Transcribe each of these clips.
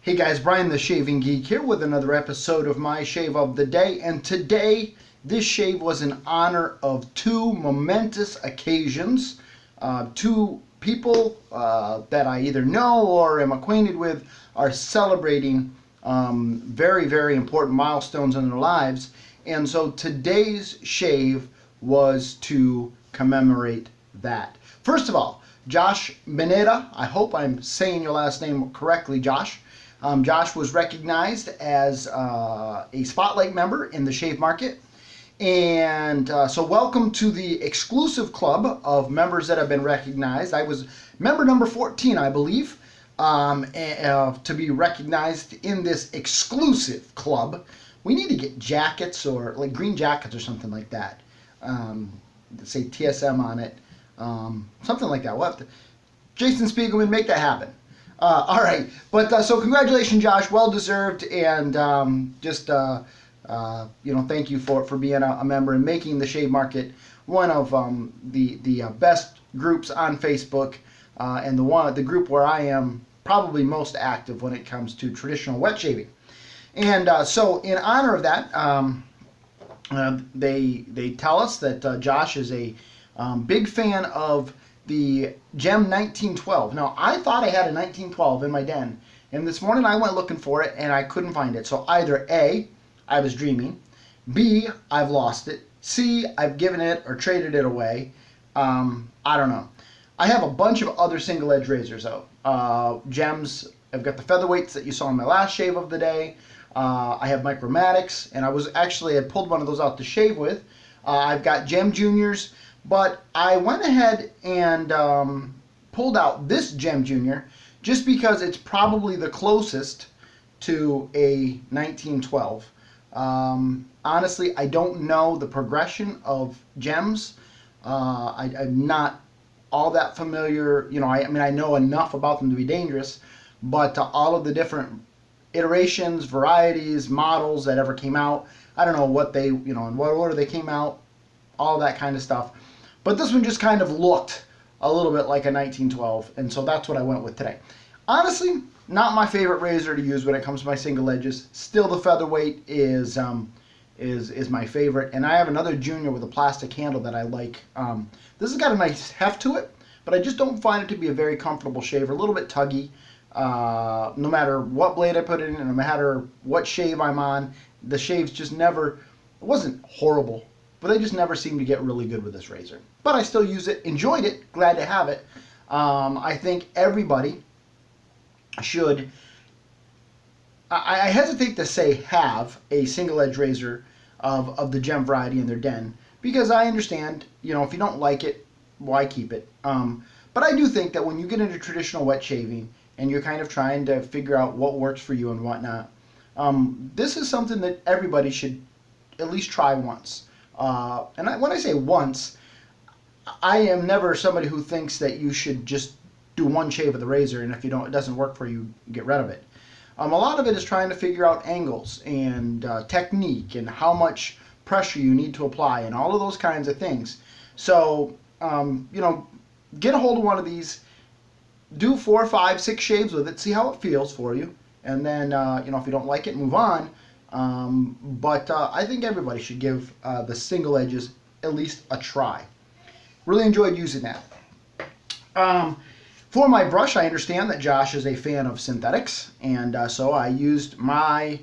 Hey guys, Brian the Shaving Geek here with another episode of my shave of the day, and today this shave was in honor of two momentous occasions. Two people that I either know or am acquainted with are celebrating very, very important milestones in their lives, and so today's shave was to commemorate that. First of all, Josh Beneda, I hope I'm saying your last name correctly, Josh. Josh was recognized as a Spotlight member in the shave market. And so welcome to the exclusive club of members that have been recognized. I was member number 14, I believe, to be recognized in this exclusive club. We need to get jackets or like green jackets or something like that. Say TSM on it. Something like that. We'll have to, Jason Spiegelman, make that happen. All right, but so congratulations, Josh, well deserved, and thank you for being a member and making the shave market one of the best groups on Facebook, and the group where I am probably most active when it comes to traditional wet shaving. And so in honor of that, they tell us that Josh is a big fan of the Gem 1912. Now, I thought I had a 1912 in my den, and this morning I went looking for it, and I couldn't find it. So either A, I was dreaming, B, I've lost it, C, I've given it or traded it away. I don't know. I have a bunch of other single-edge razors, though. Gems, I've got the featherweights that you saw in my last shave of the day. I have Micromatics, and I pulled one of those out to shave with. I've got Gem Juniors. But I went ahead and pulled out this Gem Junior just because it's probably the closest to a 1912. Honestly, I don't know the progression of gems. I'm not all that familiar. I know enough about them to be dangerous, but all of the different iterations, varieties, models that ever came out, I don't know what they, in what order they came out, all that kind of stuff. But this one just kind of looked a little bit like a 1912, and so that's what I went with today. Honestly, not my favorite razor to use when it comes to my single edges. Still, the featherweight is my favorite, and I have another Junior with a plastic handle that I like. This has got a nice heft to it, but I just don't find it to be a very comfortable shaver. A little bit tuggy. No matter what blade I put it in, and no matter what shave I'm on, the shaves just never. It wasn't horrible, but they just never seem to get really good with this razor. But I still use it, enjoyed it, glad to have it. I think everybody should, I hesitate to say have a single edge razor of the Gem variety in their den, because I understand, if you don't like it, why keep it? But I do think that when you get into traditional wet shaving and you're kind of trying to figure out what works for you and whatnot, this is something that everybody should at least try once. When I say once, I am never somebody who thinks that you should just do one shave of the razor, and if it doesn't work for you, get rid of it. A lot of it is trying to figure out angles and technique and how much pressure you need to apply and all of those kinds of things. So, get a hold of one of these, do 4, 5, 6 shaves with it, see how it feels for you, and then, if you don't like it, move on. But I think everybody should give the single edges at least a try. Really enjoyed using that. For my brush, I understand that Josh is a fan of synthetics, and so I used my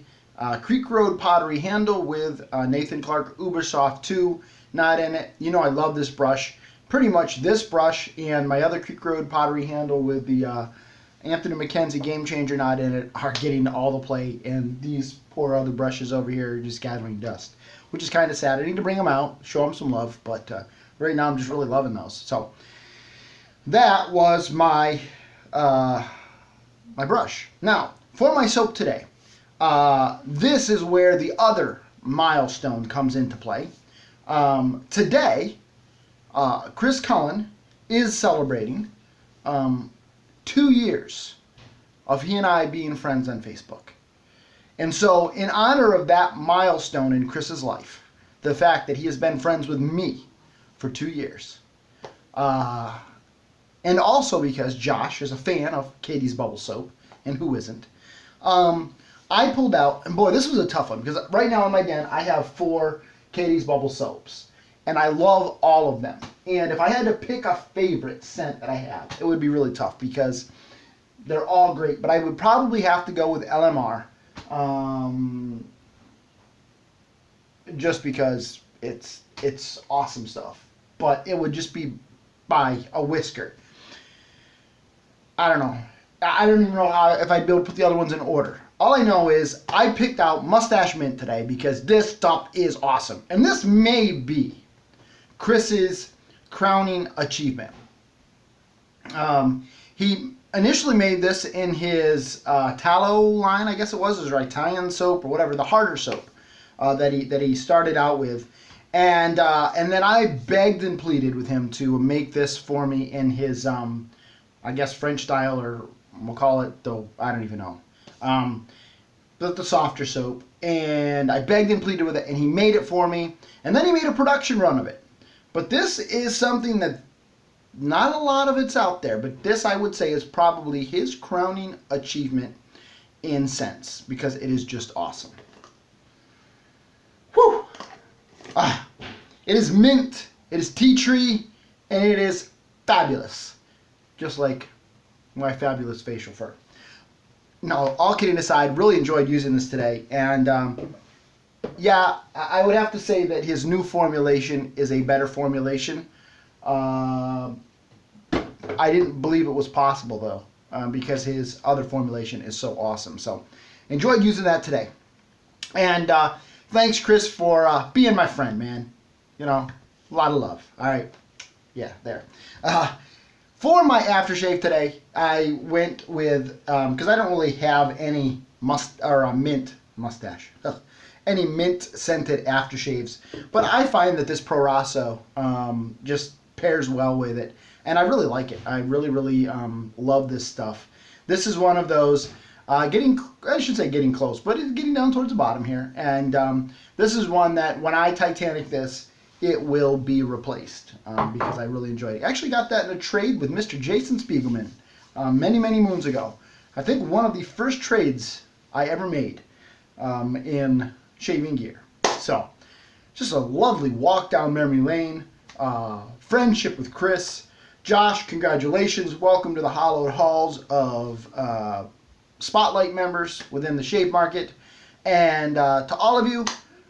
Creek Road pottery handle with Nathan Clark Ubersoft 2 knot in it. I love this brush. Pretty much this brush and my other Creek Road pottery handle with the Anthony McKenzie Game Changer knot in it are getting all the play, and these poor other brushes over here are just gathering dust, which is kind of sad. I need to bring them out, show them some love, but right now I'm just really loving those. So that was my my brush. Now, for my soap today, this is where the other milestone comes into play. Today, Chris Cullen is celebrating 2 years of he and I being friends on Facebook. And so in honor of that milestone in Chris's life, the fact that he has been friends with me for 2 years, and also because Josh is a fan of Katie's Bubble Soap, and who isn't, I pulled out, and boy, this was a tough one, because right now in my den, I have 4 Katie's Bubble Soaps. And I love all of them. And if I had to pick a favorite scent that I have, it would be really tough, because they're all great. But I would probably have to go with LMR. Just because it's awesome stuff. But it would just be by a whisker. I don't know. I don't even know if I'd be able to put the other ones in order. All I know is I picked out Mustache Mint today because this stuff is awesome. And this may be Chris's crowning achievement. He initially made this in his tallow line, I guess it was, his Italian soap or whatever, the harder soap that he started out with. And then I begged and pleaded with him to make this for me in his, I guess, French style, or we'll call it, though, I don't even know. The softer soap. And I begged and pleaded with it, and he made it for me. And then he made a production run of it. But this is something that not a lot of it's out there, but this I would say is probably his crowning achievement in scents, because it is just awesome. Whew! It is mint, it is tea tree, and it is fabulous. Just like my fabulous facial fur. No, all kidding aside, really enjoyed using this today. And yeah, I would have to say that his new formulation is a better formulation. I didn't believe it was possible, though, because his other formulation is so awesome. So, enjoyed using that today. And thanks, Chris, for being my friend, man. You know, a lot of love. All right. Yeah, there. For my aftershave today, I went with, because I don't really have any mint mustache, any mint scented aftershaves, but I find that this Pro Rosso just pairs well with it, and I really like it. I really, really love this stuff. This is one of those, I should say getting close, but it's getting down towards the bottom here, and this is one that when I Titanic this, it will be replaced because I really enjoyed it. I actually got that in a trade with Mr. Jason Spiegelman many, many moons ago. I think one of the first trades I ever made in shaving gear. So, just a lovely walk down memory lane, friendship with Chris. Josh, congratulations. Welcome to the hallowed halls of Spotlight members within the shave market. And to all of you,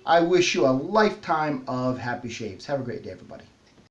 I wish you a lifetime of happy shaves. Have a great day, everybody.